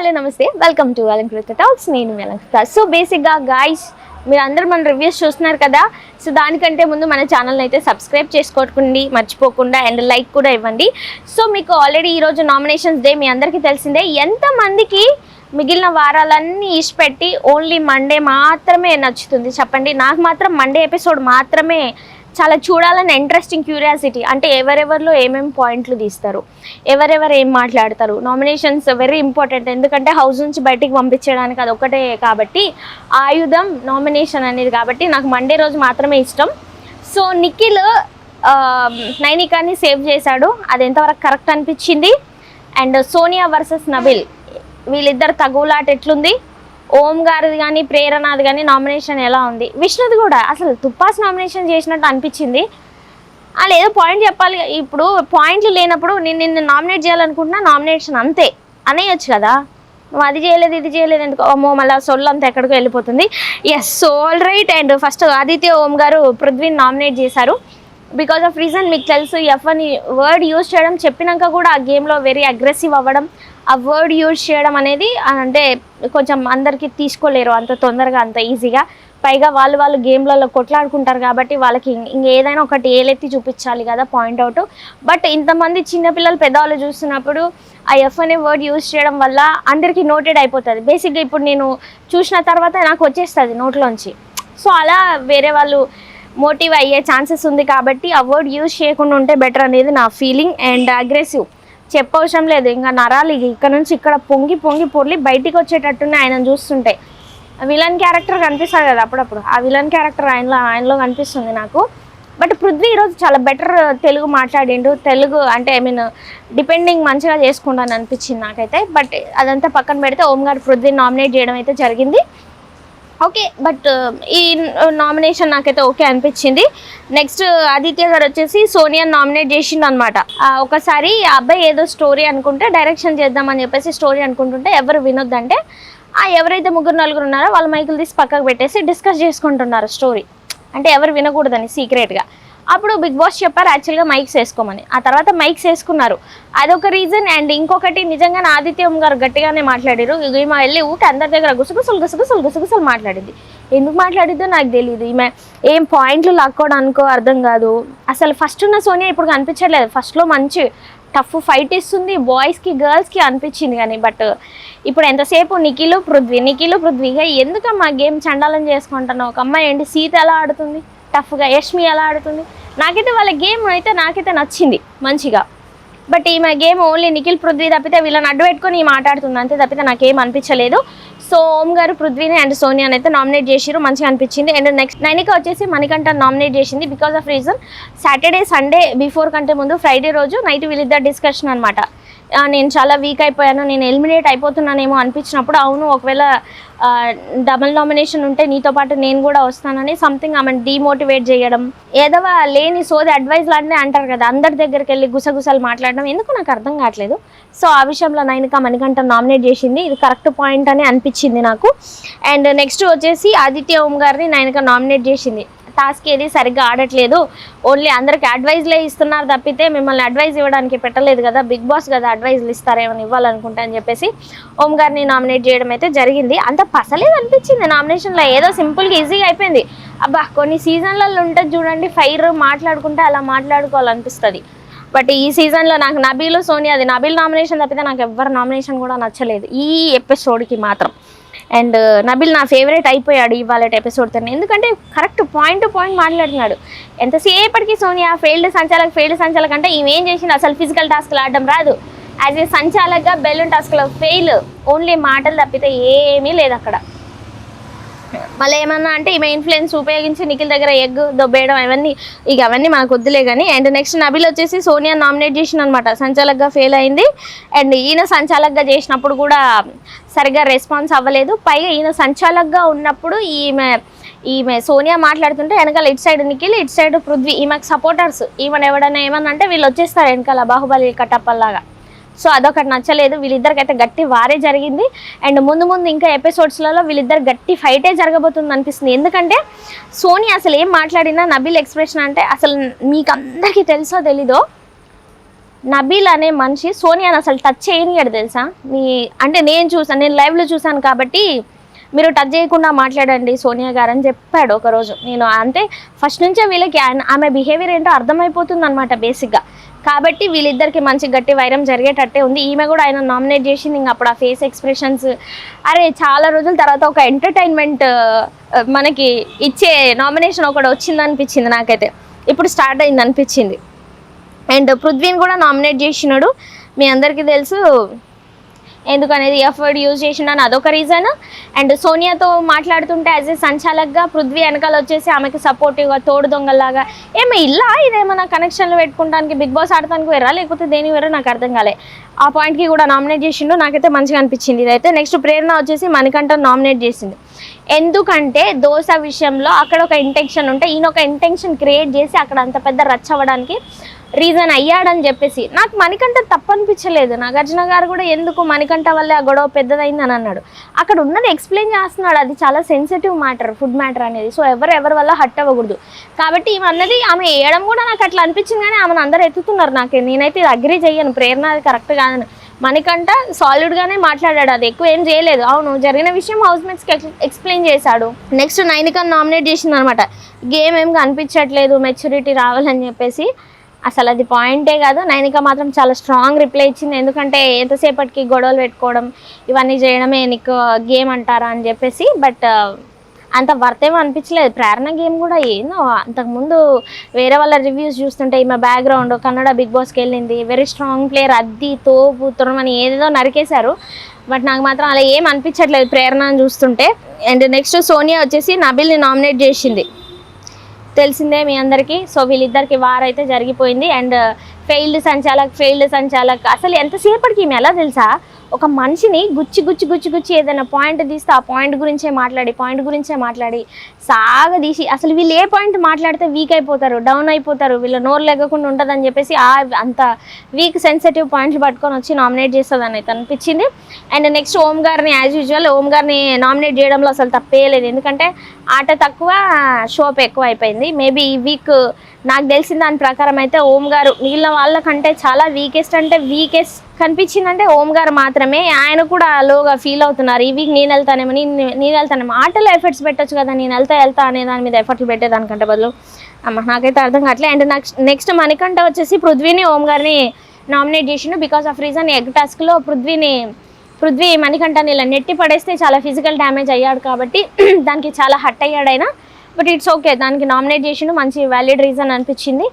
Hello నమస్తే, welcome to Alankrita talks. నేను మీ Alankrita. So బేసిక్గా గాయ్స్, మీరు అందరూ మన రివ్యూస్ చూస్తున్నారు కదా. సో దానికంటే ముందు మన ఛానల్ని అయితే సబ్స్క్రైబ్ చేసుకోండి మర్చిపోకుండా, అండ్ లైక్ కూడా ఇవ్వండి. సో మీకు ఆల్రెడీ ఈరోజు నామినేషన్స్ డే మీ అందరికీ తెలిసిందే. ఎంతమందికి మిగిలిన వారాలన్నీ ఇష్టపెట్టి ఓన్లీ మండే మాత్రమే నచ్చుతుంది చెప్పండి? నాకు మాత్రం మండే ఎపిసోడ్ మాత్రమే చాలా చూడాలని ఇంట్రెస్టింగ్ క్యూరియాసిటీ. అంటే ఎవరెవరిలో ఏమేమి పాయింట్లు తీస్తారు, ఎవరెవరు ఏం మాట్లాడతారు. నామినేషన్స్ వెరీ ఇంపార్టెంట్, ఎందుకంటే హౌస్ నుంచి బయటికి పంపించడానికి అది ఒకటే కాబట్టి, ఆయుధం నామినేషన్ అనేది. కాబట్టి నాకు మండే రోజు మాత్రమే ఇష్టం. సో నిఖిల్ నైనికాని సేవ్ చేశాడు, అది ఎంతవరకు కరెక్ట్ అనిపించింది. అండ్ సోనియా వర్సెస్ నబిల్, వీళ్ళిద్దరు తగులాట ఎట్లుంది. ఓం గారిది కానీ ప్రేరణది కానీ నామినేషన్ ఎలా ఉంది. విష్ణుది కూడా అసలు తుప్పాస్ నామినేషన్ చేసినట్టు అనిపించింది. వాళ్ళు ఏదో పాయింట్ చెప్పాలి. ఇప్పుడు పాయింట్లు లేనప్పుడు నేను నిన్ను నామినేట్ చేయాలనుకుంటున్నా, నామినేషన్ అంతే అనేయచ్చు కదా. నువ్వు అది చేయలేదు ఇది చేయలేదు ఎందుకు, అమ్మో మళ్ళీ సొల్లు అంతా ఎక్కడికో వెళ్ళిపోతుంది. Yes, so all right. And first Aditya Om గారు పృథ్వీని నామినేట్ చేశారు. బికాజ్ ఆఫ్ రీజన్ మీకు తెలుసు, ఎఫ్ని వర్డ్ యూజ్ చేయడం చెప్పినాక కూడా ఆ గేమ్లో వెరీ అగ్రెసివ్ అవ్వడం, ఆ వర్డ్ యూజ్ చేయడం అనేది అంటే కొంచెం అందరికీ తీసుకోలేరు అంత తొందరగా అంత ఈజీగా. పైగా వాళ్ళు గేమ్లలో కొట్లాడుకుంటారు కాబట్టి వాళ్ళకి ఇంకేదైనా ఒకటి ఏలెత్తి చూపించాలి కదా పాయింట్అవుట్. బట్ ఇంతమంది చిన్నపిల్లలు పెద్దవాళ్ళు చూస్తున్నప్పుడు ఆ ఎఫ్ అనే వర్డ్ యూజ్ చేయడం వల్ల అందరికీ నోటెడ్ అయిపోతుంది. బేసిక్గా ఇప్పుడు నేను చూసిన తర్వాత నాకు వచ్చేస్తుంది నోట్లోంచి. సో అలా వేరే వాళ్ళు మోటివ్ అయ్యే ఛాన్సెస్ ఉంది కాబట్టి ఆ వర్డ్ యూజ్ చేయకుండా ఉంటే బెటర్ అనేది నా ఫీలింగ్. అండ్ అగ్రెసివ్ చెప్పవసరం లేదు, ఇంకా నరాలు ఇక్కడ నుంచి ఇక్కడ పొంగి పొర్లి బయటికి వచ్చేటట్టునే ఆయన చూస్తుంటే. విలన్ క్యారెక్టర్ కనిపిస్తుంది కదా అప్పుడప్పుడు, ఆ విలన్ క్యారెక్టర్ ఆయనలో కనిపిస్తుంది నాకు. బట్ పృథ్వీ ఈరోజు చాలా బెటర్ తెలుగు మాట్లాడిండు. తెలుగు అంటే ఐ మీన్ డిపెండింగ్ మంచిగా చేసుకుంటాను అనిపించింది నాకైతే. బట్ అదంతా పక్కన పెడితే ఓం గారు పృథ్వీని నామినేట్ చేయడం అయితే జరిగింది. ఓకే, బట్ ఈ నామినేషన్ నాకైతే ఓకే అనిపించింది. నెక్స్ట్ ఆదిత్య గారు వచ్చేసి సోనియా నామినేట్ చేసిండు అనమాట. ఒకసారి ఆ అబ్బాయి ఏదో స్టోరీ అనుకుంటే డైరెక్షన్ చేద్దామని చెప్పేసి స్టోరీ అనుకుంటుంటే ఎవరు వినొద్దంటే ఎవరైతే ముగ్గురు నలుగురు ఉన్నారో వాళ్ళ మైకులు తీసి పక్కకు పెట్టేసి డిస్కస్ చేసుకుంటున్నారు స్టోరీ. అంటే ఎవరు వినకూడదని సీక్రెట్గా. అప్పుడు బిగ్ బాస్ చెప్పారు యాక్చువల్గా మైక్స్ వేసుకోమని. ఆ తర్వాత మైక్స్ వేసుకున్నారు, అదొక రీజన్. అండ్ ఇంకొకటి నిజంగానే ఆదిత్యం గారు గట్టిగానే మాట్లాడారు. ఈమె వెళ్ళి ఊకి అందరి దగ్గర గుసగుసలు మాట్లాడింది. ఎందుకు మాట్లాడిద్దో నాకు తెలియదు. ఈమె ఏం పాయింట్లు లాక్కోవడానికో అర్థం కాదు. అసలు ఫస్ట్ ఉన్న సోనియా ఇప్పుడు కనిపించట్లేదు. ఫస్ట్లో మంచి టఫ్ ఫైట్ ఇస్తుంది, బాయ్స్కి గర్ల్స్కి అనిపించింది కానీ. బట్ ఇప్పుడు ఎంతసేపు నిఖిల్ పృథ్వీగా ఎందుకమ్మా గేమ్ చండాలం చేసుకుంటున్నావు. ఒక అమ్మాయి ఏంటి సీత ఎలా ఆడుతుంది టఫ్గా, యష్మి ఎలా ఆడుతుంది. నాకైతే వాళ్ళ గేమ్ అయితే నాకైతే నచ్చింది మంచిగా. బట్ ఈమె గేమ్ ఓన్లీ నిఖిల్ పృథ్వీ తప్పితే వీళ్ళని అడ్డు పెట్టుకొని మాట్లాడుతుంది అంతే తప్పితే నాకేం అనిపించలేదు. సో ఓం గారు పృథ్వీని అండ్ సోనియాని అయితే నామినేట్ చేసిరు, మంచిగా అనిపించింది. అండ్ నెక్స్ట్ నైనిక వచ్చేసి మణికంఠ నామినేట్ చేసింది. Because of reason Saturday Sunday before కంటే ముందు ఫ్రైడే రోజు నైట్ వీళ్ళిద్దరు డిస్కషన్ అనమాట. నేను చాలా వీక్ అయిపోయాను, నేను ఎలిమినేట్ అయిపోతున్నానేమో అనిపించినప్పుడు, అవును ఒకవేళ డబుల్ నామినేషన్ ఉంటే నీతో పాటు నేను కూడా వస్తానని సంథింగ్ ఆమెను డీమోటివేట్ చేయడం, ఏదో లేని సోది అడ్వైజ్ లాంటినే అంటారు కదా, అందరి దగ్గరికి వెళ్ళి గుసగుసలు మాట్లాడడం ఎందుకు నాకు అర్థం కావట్లేదు. సో ఆ విషయంలో నైనిక మణికంఠ నామినేట్ చేసింది, ఇది కరెక్ట్ పాయింట్ అని అనిపించింది నాకు. అండ్ నెక్స్ట్ వచ్చేసి ఆదిత్య ఓం గారిని నైనిక నామినేట్ చేసింది. టాస్క్ ఏది సరిగ్గా ఆడట్లేదు, ఓన్లీ అందరికి అడ్వైజ్లే ఇస్తున్నారు తప్పితే మిమ్మల్ని అడ్వైజ్ ఇవ్వడానికి పెట్టలేదు కదా, బిగ్ బాస్ కదా అడ్వైజ్లు ఇస్తారేమని ఇవ్వాలనుకుంటా అని చెప్పేసి ఓం గారిని నామినేట్ చేయడం అయితే జరిగింది. అంత పసలేదు అనిపించింది నామినేషన్లో, ఏదో సింపుల్గా ఈజీగా అయిపోయింది. అబ్బా కొన్ని సీజన్లలో ఉంటుంది చూడండి ఫైర్ మాట్లాడుకుంటే అలా మాట్లాడుకోవాలనిపిస్తుంది. బట్ ఈ సీజన్లో నాకు నబీలు సోనియా, అది నబీల్ నామినేషన్ తప్పితే నాకు ఎవరి నామినేషన్ కూడా నచ్చలేదు ఈ ఎపిసోడ్కి మాత్రం. అండ్ నబిల్ నా ఫేవరెట్ అయిపోయాడు ఇవాళ ఎపిసోడ్తో, ఎందుకంటే కరెక్ట్ పాయింట్ మాట్లాడుతున్నాడు. ఎంతసేపటికి సోనియా ఫెయిల్డ్ సంచాలక్ అంటే ఏం చేసింది, అసలు ఫిజికల్ టాస్క్లు ఆడడం రాదు. యాజ్ ఏ సంచాలక్గా బెలూన్ టాస్క్లో ఫెయిల్, ఓన్లీ మాటలు తప్పితే ఏమీ లేదు అక్కడ. మళ్ళీ ఏమన్నా అంటే ఈమె ఇన్ఫ్లుయెన్స్ ఉపయోగించి నిఖిల్ దగ్గర ఎగ్ దొబ్బేయడం, అవన్నీ మనకు వద్దులే కానీ. అండ్ నెక్స్ట్ నబిల్ వచ్చేసి సోనియా నామినేట్ చేసిన అనమాట, సంచాలక్గా ఫెయిల్ అయింది. అండ్ ఈయన సంచాలక్గా చేసినప్పుడు కూడా సరిగ్గా రెస్పాన్స్ అవ్వలేదు. పైగా ఈయన సంచాలక్గా ఉన్నప్పుడు ఈమె సోనియా మాట్లాడుతుంటే వెనకాల ఇటు సైడ్ నిఖిల్ ఇటు సైడ్ పృథ్వీ, ఈమెకు సపోర్టర్స్. ఈమెను ఎవడన్నా ఏమన్నా అంటే వీళ్ళు వచ్చేస్తారు వెనకాల బాహుబలి కట్టప్పల్లాగా. సో అదొకటి నచ్చలేదు. వీళ్ళిద్దరికైతే గట్టి వారే జరిగింది. అండ్ ముందు ఇంకా ఎపిసోడ్స్లలో వీళ్ళిద్దరు గట్టి ఫైటే జరగబోతుంది అనిపిస్తుంది. ఎందుకంటే సోనియా అసలు ఏం మాట్లాడినా నబిల్ ఎక్స్ప్రెషన్ అంటే అసలు మీకు అందరికీ తెలుసో తెలీదో, నబీల్ అనే మనిషి సోనియాని అసలు టచ్ చేయనియడు తెలుసా. అంటే నేను లైవ్లో చూసాను కాబట్టి మీరు టచ్ చేయకుండా మాట్లాడండి సోనియా గారు అని చెప్పాడు ఒకరోజు. నేను అంటే ఫస్ట్ నుంచే వీళ్ళకి ఆమె బిహేవియర్ ఏంటో అర్థమైపోతుంది అనమాట బేసిక్గా. కాబట్టి వీళ్ళిద్దరికి మంచి గట్టి వైరం జరిగేటట్టే ఉంది. ఈమె కూడా ఆయన నామినేట్ చేసింది. ఇంక అప్పుడు ఆ ఫేస్ ఎక్స్ప్రెషన్స్ చాలా రోజుల తర్వాత ఒక ఎంటర్టైన్మెంట్ మనకి ఇచ్చే నామినేషన్ ఒకటి వచ్చింది అనిపించింది నాకైతే. ఇప్పుడు స్టార్ట్ అయింది అనిపించింది. అండ్ పృథ్వీని కూడా నామినేట్ చేసినాడు. మీ అందరికీ తెలుసు ఎందుకనేది ఎఫర్ట్ యూజ్ చేసిండని అదొక రీజన్. అండ్ సోనియాతో మాట్లాడుతుంటే యాజ్ ఏ సంచాలక్గా పృథ్వీ వెనకాల వచ్చేసి ఆమెకి సపోర్టివ్గా తోడు దొంగల్లాగా ఇదేమన్నా కనెక్షన్లు పెట్టుకోవడానికి బిగ్ బాస్ ఆడటానికి వేరా లేకపోతే దేని వేరా నాకు అర్థం కాలే. ఆ పాయింట్కి కూడా నామినేట్ చేసిండు. నాకైతే మంచిగా అనిపించింది ఇదైతే. నెక్స్ట్ ప్రేరణ వచ్చేసి మణికంఠ నామినేట్ చేసింది. ఎందుకంటే దోశ విషయంలో అక్కడ ఒక ఇంటెన్షన్ ఉంటే ఈయన ఒక ఇంటెన్షన్ క్రియేట్ చేసి అక్కడ అంత పెద్ద రచ్చ అవ్వడానికి రీజన్ అయ్యాడని చెప్పేసి నాకు మణికంఠ తప్పు అనిపించలేదు. నాగార్జున గారు కూడా ఎందుకు మణికంఠ వల్లే ఆ గొడవ పెద్దదైందని అన్నాడు. అక్కడ ఉన్నది ఎక్స్ప్లెయిన్ చేస్తున్నాడు. అది చాలా సెన్సిటివ్ మ్యాటర్, ఫుడ్ మ్యాటర్ అనేది. సో ఎవరి వల్ల హట్ అవ్వకూడదు. కాబట్టి ఇవన్నది ఆమె వేయడం కూడా నాకు అట్లా అనిపించింది. కానీ ఆమెను అందరూ ఎత్తుతున్నారు. నేనైతే ఇది అగ్రీ చెయ్యను. ప్రేరణ అది కరెక్ట్ కాదని. మణికంఠ సాలిడ్గానే మాట్లాడాడు. అది ఎక్కువ ఏం చేయలేదు. అవును జరిగిన విషయం హౌస్ మేట్స్కి ఎక్స్ప్లెయిన్ చేశాడు. నెక్స్ట్ నైనికను నామినేట్ చేసింది అనమాట. గేమ్ ఏం కనిపించట్లేదు, మెచ్యూరిటీ రావాలని చెప్పేసి. అసలు అది పాయింటే కాదు. నైనిక మాత్రం చాలా స్ట్రాంగ్ రిప్లై ఇచ్చింది. ఎందుకంటే ఎంతసేపటికి గొడవలు పెట్టుకోవడం ఇవన్నీ చేయడమే నీకు గేమ్ అంటారా అని చెప్పేసి. బట్ అంత వర్తేమో అనిపించలేదు. ప్రేరణ గేమ్ కూడా ఏందో అంతకుముందు వేరే వాళ్ళ రివ్యూస్ చూస్తుంటే ఈమె బ్యాక్గ్రౌండ్ కన్నడ బిగ్ బాస్కి వెళ్ళింది, వెరీ స్ట్రాంగ్ ప్లేయర్, అద్ది తోపు తురమని ఏదేదో నరికేశారు. బట్ నాకు మాత్రం అలా ఏం అనిపించట్లేదు ప్రేరణని చూస్తుంటే. అండ్ నెక్స్ట్ సోనియా వచ్చేసి నబిల్ని నామినేట్ చేసింది. తెలిసిందే మీ అందరికీ. సో వీళ్ళిద్దరికి వారైతే జరిగిపోయింది. అండ్ ఫెయిల్డ్ సంచాలక్ అసలు ఎంతసేపటికి ఈమె ఎలా తెలుసా, ఒక మనిషిని గుచ్చి ఏదైనా పాయింట్ తీస్తే ఆ పాయింట్ గురించే మాట్లాడి సాగదీసి అసలు వీళ్ళు ఏ పాయింట్ మాట్లాడితే వీక్ అయిపోతారు, డౌన్ అయిపోతారు, వీళ్ళ నోరు లేకుండా ఉంటుందని చెప్పేసి అంత వీక్ సెన్సిటివ్ పాయింట్లు పట్టుకొని వచ్చి నామినేట్ చేస్తుందని అయితే అనిపించింది. అండ్ నెక్స్ట్ ఓం గారిని యాజ్ యూజువల్ ఓం గారిని నామినేట్ చేయడంలో అసలు తప్పే లేదు. ఎందుకంటే ఆట తక్కువ షోప్ ఎక్కువ అయిపోయింది. మేబీ ఈ వీక్ నాకు తెలిసిన దాని ప్రకారం అయితే ఓం గారు వీళ్ళ వాళ్ళకంటే చాలా వీకెస్ట్ కనిపించిందంటే ఓం గారు మాత్రమే. ఆయన కూడా లోగా ఫీల్ అవుతున్నారు. ఈ వీక్ నేను వెళ్తానేమో ఆటలో ఎఫర్ట్స్ పెట్టచ్చు కదా, నేను వెళ్తా అనే దాని మీద ఎఫర్ట్లు పెట్టేదానికంటే బదులు నాకైతే అర్థం కావట్లేదు. అండ్ నెక్స్ట్ మణికంఠ వచ్చేసి పృథ్వీని ఓం గారిని నామినేట్ చేసిండు. బికాస్ ఆఫ్ రీజన్ ఎగ్ టాస్క్లో పృథ్వీ మణికంఠని ఇలా నెట్టి పడేస్తే చాలా ఫిజికల్ డ్యామేజ్ అయ్యాడు కాబట్టి దానికి చాలా హట్ అయ్యాడు ఆయన. బట్ ఇట్స్ ఓకే, దానికి నామినేట్ చేసిండు, మంచి వ్యాలిడ్ రీజన్ అనిపించింది.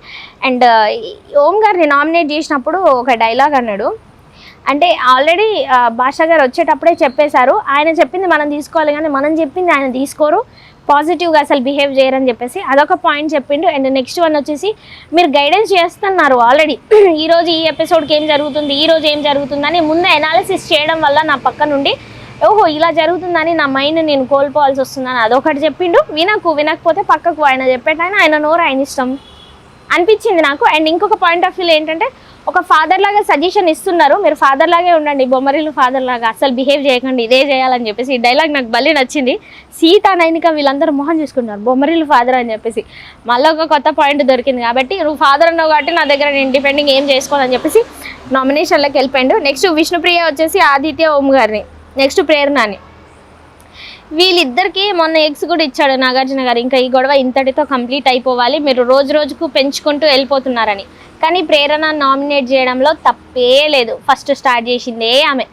అండ్ ఓం గారిని నామినేట్ చేసినప్పుడు ఒక డైలాగ్ అన్నాడు. అంటే ఆల్రెడీ భాషా గారు వచ్చేటప్పుడే చెప్పేశారు, ఆయన చెప్పింది మనం తీసుకోవాలి కానీ మనం చెప్పింది ఆయన తీసుకోరు, పాజిటివ్గా అసలు బిహేవ్ చేయరని చెప్పేసి అదొక పాయింట్ చెప్పిండు. అండ్ నెక్స్ట్ వన్ వచ్చేసి మీరు గైడెన్స్ చేస్తున్నారు ఆల్రెడీ, ఈరోజు ఈ ఎపిసోడ్కి ఏం జరుగుతుంది, ఈరోజు ఏం జరుగుతుందని ముందు అనాలిసిస్ చేయడం వల్ల నా పక్క నుండి ఓహో ఇలా జరుగుతుందని నా మైండ్ నేను కోల్పోవాల్సి వస్తుందని అదొకటి చెప్పిండు. వినకపోతే పక్కకు ఆయన చెప్పేటైనా ఆయన నోరు ఆయన ఇష్టం అనిపించింది నాకు. అండ్ ఇంకొక పాయింట్ ఆఫ్ వ్యూ ఏంటంటే ఒక ఫాదర్ లాగా సజెషన్ ఇస్తున్నారు, మీరు ఫాదర్ లాగే ఉండండి, బొమ్మరిల్లు ఫాదర్ లాగా అసలు బిహేవ్ చేయకండి, ఇదే చేయాలని చెప్పేసి ఈ డైలాగ్ నాకు భలే నచ్చింది. సీత నైనిక వీళ్ళందరూ మొహం చూసుకుంటారు బొమ్మరిల్లు ఫాదర్ అని చెప్పేసి. మళ్ళీ ఒక కొత్త పాయింట్ దొరికింది కాబట్టి నువ్వు ఫాదర్ అన్నావు కాబట్టి నా దగ్గర నేను ఇండిపెండింగ్ ఏం చేసుకోవాలని చెప్పేసి నామినేషన్లోకి వెళ్ళిపోయాడు. నెక్స్ట్ విష్ణుప్రియ వచ్చేసి ఆదిత్య ఓం గారిని, నెక్స్ట్ ప్రేరణని. వీళ్ళిద్దరికి మొన్న ఎగ్స్ కూడా ఇచ్చాడు నాగార్జున గారు. ఇంకా ఈ గొడవ ఇంతటితో కంప్లీట్ అయిపోవాలి, మీరు రోజుకు పెంచుకుంటూ వెళ్ళిపోతున్నారని. కానీ ప్రేరణ నామినేట్ చేయడంలో తప్పే లేదు. ఫస్ట్ స్టార్ట్ చేసిందే ఆమె.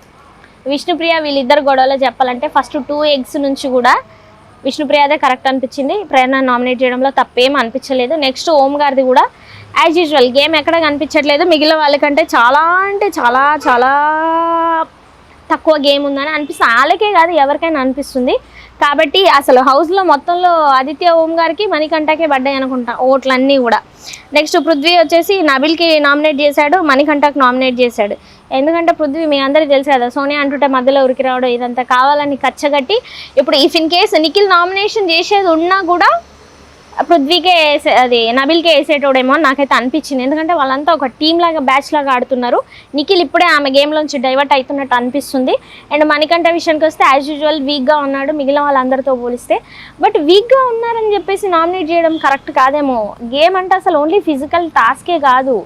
విష్ణుప్రియ వీళ్ళిద్దరు గొడవలో చెప్పాలంటే ఫస్ట్ 2 eggs నుంచి కూడా విష్ణుప్రియదే కరెక్ట్ అనిపించింది. ప్రేరణ నామినేట్ చేయడంలో తప్పేం అనిపించలేదు. నెక్స్ట్ ఓం గారిది కూడా యాజ్ యూజువల్ గేమ్ ఎక్కడ కనిపించట్లేదు, మిగిలిన వాళ్ళకంటే చాలా అంటే చాలా చాలా తక్కువ గేమ్ ఉందని అనిపిస్తుంది. వాళ్ళకే కాదు ఎవరికైనా అనిపిస్తుంది. కాబట్టి అసలు హౌస్లో మొత్తంలో ఆదిత్య ఓం గారికి మణికంఠకే పడ్డాయి అనుకుంటా ఓట్లన్నీ కూడా. నెక్స్ట్ పృథ్వీ వచ్చేసి నబిల్కి నామినేట్ చేశాడు, మణికంఠకు నామినేట్ చేశాడు. ఎందుకంటే పృథ్వీ మీ అందరికీ తెలుసు కదా, సోనియా అంటుంటే మధ్యలో ఉరికి రావడం ఇదంతా కావాలని కచ్చగట్టి ఇప్పుడు if in case Nikhil nomination చేసేది ఉన్నా కూడా పృథ్వీకే అది నబిల్కే వేసేటోడేమో నాకైతే అనిపించింది. ఎందుకంటే వాళ్ళంతా ఒక టీమ్ లాగా బ్యాచ్ లాగా ఆడుతున్నారు. నిఖిల్ ఇప్పుడే ఆమె గేమ్లోంచి డైవర్ట్ అవుతున్నట్టు అనిపిస్తుంది. అండ్ మణికంఠ విషయానికి వస్తే యాజ్ యూజువల్ వీక్గా ఉన్నాడు మిగిలిన వాళ్ళందరితో పోలిస్తే. బట్ వీక్గా ఉన్నారని చెప్పేసి నామినేట్ చేయడం కరెక్ట్ కాదేమో. గేమ్ అంటే అసలు ఓన్లీ ఫిజికల్ టాస్కే కాదు,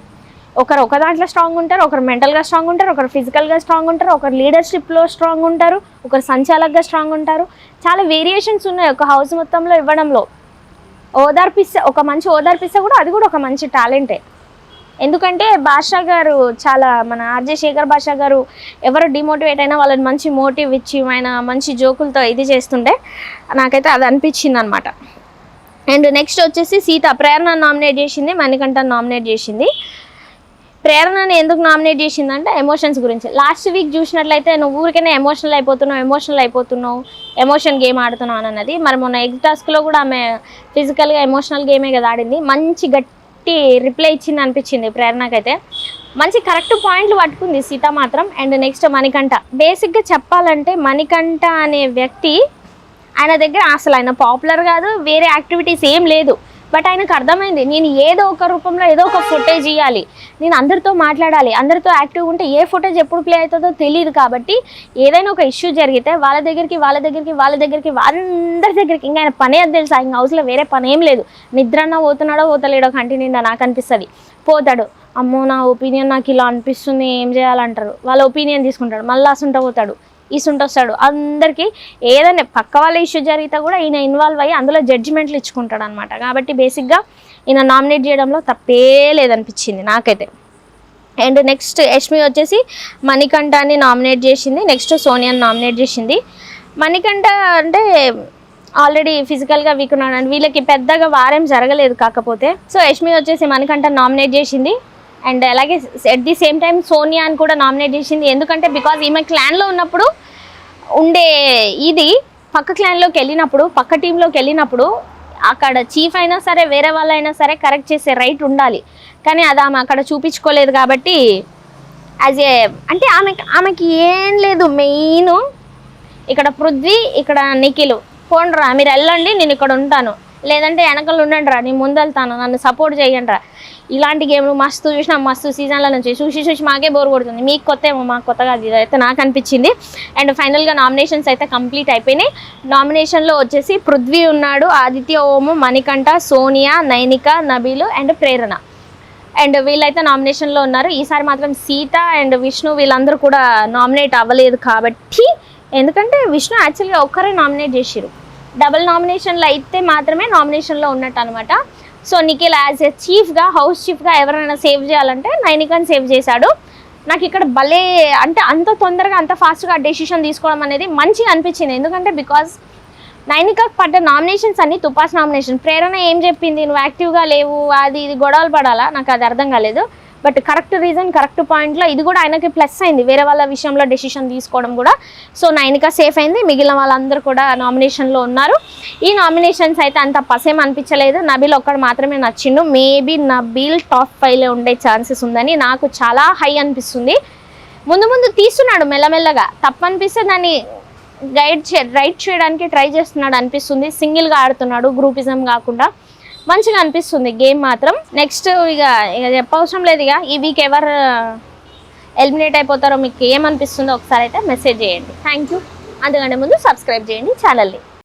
ఒక దాంట్లో స్ట్రాంగ్ ఉంటారు, ఒకరు మెంటల్గా స్ట్రాంగ్ ఉంటారు, ఒకరు ఫిజికల్గా స్ట్రాంగ్ ఉంటారు, ఒకరు లీడర్షిప్లో స్ట్రాంగ్ ఉంటారు, ఒకరు సంచాలకుగా స్ట్రాంగ్ ఉంటారు. చాలా వేరియేషన్స్ ఉన్నాయి ఒక హౌస్ మొత్తంలో ఇవ్వడంలో. ఒక మంచి ఓదార్పిస్తే కూడా అది కూడా ఒక మంచి టాలెంటే. ఎందుకంటే బాషా గారు చాలా, మన ఆర్జే శేఖర్ బాషా గారు ఎవరు డిమోటివేట్ అయినా వాళ్ళని మంచి మోటివ్ ఇచ్చి ఆయన మంచి జోకులతో ఇది చేస్తుంటే నాకైతే అది అనిపించింది అనమాట. అండ్ నెక్స్ట్ వచ్చేసి సీత ప్రేరణ నామినేట్ చేసింది, మణికంఠ నామినేట్ చేసింది. ప్రేరణని ఎందుకు నామినేట్ చేసిందంటే ఎమోషన్స్ గురించి. లాస్ట్ వీక్ చూసినట్లయితే నువ్వు ఊరికైనా ఎమోషనల్ అయిపోతున్నావు, ఎమోషన్ గేమ్ ఆడుతున్నావు అని అన్నది. మరి మొన్న ఎగ్ టాస్క్లో కూడా ఆమె ఫిజికల్గా ఎమోషనల్ గేమే కదా ఆడింది. మంచి గట్టి రిప్లై ఇచ్చింది అనిపించింది ప్రేరణకైతే. మంచి కరెక్ట్ పాయింట్లు పట్టుకుంది సీత మాత్రం. And next Manikanta. బేసిక్గా చెప్పాలంటే మణికంఠ అనే వ్యక్తి, ఆయన దగ్గర అసలు ఆయన పాపులర్ కాదు, వేరే యాక్టివిటీస్ ఏం లేదు. బట్ ఆయనకు అర్థమైంది నేను ఏదో ఒక రూపంలో ఏదో ఒక ఫుటేజ్ ఇవ్వాలి, నేను అందరితో మాట్లాడాలి, అందరితో యాక్టివ్గా ఉంటే ఏ ఫుటేజ్ ఎప్పుడు ప్లే అవుతుందో తెలియదు. కాబట్టి ఏదైనా ఒక ఇష్యూ జరిగితే వాళ్ళ దగ్గరికి అందరి దగ్గరికి, ఇంకా ఆయన పనే అది తెలుసా, ఇంకా హౌస్లో వేరే పని ఏం లేదు. నిద్రన్నా పోతున్నాడో పోతలేడో కంటి నిండా నాకు అనిపిస్తుంది. పోతాడు, అమ్మో నా ఒపీనియన్ నాకు ఇలా అనిపిస్తుంది ఏం చేయాలంటారు, వాళ్ళ ఒపీనియన్ తీసుకుంటాడు, మళ్ళీ అసుంట పోతాడు, వస్తాడు. అందరికీ ఏదైనా పక్క వాళ్ళ ఇష్యూ జరిగితే కూడా ఈయన ఇన్వాల్వ్ అయ్యి అందులో జడ్జిమెంట్లు ఇచ్చుకుంటాడు అనమాట. కాబట్టి బేసిక్గా ఈయన నామినేట్ చేయడంలో తప్పే లేదనిపించింది నాకైతే. అండ్ నెక్స్ట్ యష్మి వచ్చేసి మణికంఠని నామినేట్ చేసింది, నెక్స్ట్ సోనియాని నామినేట్ చేసింది. మణికంఠ అంటే ఆల్రెడీ ఫిజికల్గా వీక్ ఉన్నాడు అండ్ వీళ్ళకి పెద్దగా వారేం జరగలేదు. కాకపోతే సో యష్మి వచ్చేసి మణికంఠ నామినేట్ చేసింది. అండ్ అలాగే ఎట్ ది సేమ్ టైం సోనియాని కూడా నామినేట్ చేసింది. ఎందుకంటే బికాజ్ ఈమె క్లాన్లో ఉన్నప్పుడు ఉండే ఇది పక్క క్లాన్లోకి వెళ్ళినప్పుడు, పక్క టీంలోకి వెళ్ళినప్పుడు అక్కడ చీఫ్ అయినా సరే వేరే వాళ్ళైనా సరే కరెక్ట్ చేసే రైట్ ఉండాలి. కానీ అది ఆమె అక్కడ చూపించుకోలేదు. కాబట్టి అంటే ఆమెకి ఏం లేదు, మెయిన్ ఇక్కడ పృథ్వీ, ఇక్కడ నిఖిల్, పోండ్రా మీరు వెళ్ళండి నేను ఇక్కడ ఉంటాను, లేదంటే వెనకలు ఉండండి రా నేను ముందు వెళ్తాను, నన్ను సపోర్ట్ చేయండి రా. ఇలాంటి గేమ్లు మస్తు చూసినా, మస్తు సీజన్ల నుంచి చూసి మాకే బోర్ కొడుతుంది. మీకు కొత్త ఏమో, మాకు కొత్తగా అయితే నాకు అనిపించింది. అండ్ ఫైనల్గా నామినేషన్స్ అయితే కంప్లీట్ అయిపోయినాయి. నామినేషన్లో వచ్చేసి పృథ్వీ ఉన్నాడు, ఆదిత్య ఓము, మణికంఠ, సోనియా, నైనిక, నబీలు అండ్ ప్రేరణ. అండ్ వీళ్ళైతే నామినేషన్లో ఉన్నారు. ఈసారి మాత్రం సీత అండ్ విష్ణు వీళ్ళందరూ కూడా నామినేట్ అవ్వలేదు. కాబట్టి ఎందుకంటే విష్ణు యాక్చువల్గా ఒక్కరే నామినేట్ చేసిరు, డబుల్ నామినేషన్లో అయితే మాత్రమే నామినేషన్లో ఉన్నట్టు అనమాట. సో నిఖిల్ యాజ్ ఏ చీఫ్గా, హౌస్ చీఫ్గా ఎవరైనా సేవ్ చేయాలంటే నైనికాని సేవ్ చేశాడు. నాకు ఇక్కడ భలే అంటే అంత తొందరగా అంత ఫాస్ట్గా డెసిషన్ తీసుకోవడం అనేది మంచిగా అనిపించింది. ఎందుకంటే బికాజ్ నైనికాకి పడ్డ నామినేషన్స్ అన్ని తుపాస్ నామినేషన్. ప్రేరణ ఏం చెప్పింది, నువ్వు యాక్టివ్గా లేవు, అది ఇది గొడవలు పడాలా, నాకు అది అర్థం కాలేదు. బట్ కరెక్ట్ రీజన్, కరెక్ట్ పాయింట్లో ఇది కూడా ఆయనకి ప్లస్ అయింది, వేరే వాళ్ళ విషయంలో డెసిషన్ తీసుకోవడం కూడా. సో నైనిక సేఫ్ అయింది, మిగిలిన వాళ్ళందరూ కూడా నామినేషన్లో ఉన్నారు. ఈ నామినేషన్స్ అయితే అంత పసేం అనిపించలేదు, నబీల్ ఒక్కడు మాత్రమే నచ్చిండు. మేబీ నబీల్ టాప్ 5లో ఉండే ఛాన్సెస్ ఉందని నాకు చాలా హై అనిపిస్తుంది. ముందు తీస్తున్నాడు మెల్లమెల్లగా, తప్పనిపిస్తే దాన్ని రైట్ చేయడానికి ట్రై చేస్తున్నాడు అనిపిస్తుంది. సింగిల్గా ఆడుతున్నాడు, గ్రూపిజం కాకుండా మంచిగా అనిపిస్తుంది గేమ్ మాత్రం. నెక్స్ట్ ఇక చెప్పవసరం లేదు, ఇక ఈ వీక్ ఎవరు ఎలిమినేట్ అయిపోతారో మీకు ఏమనిపిస్తుందో ఒకసారి అయితే మెసేజ్ చేయండి. Thank you. అంతకంటే ముందు సబ్స్క్రైబ్ చేయండి ఛానల్ని.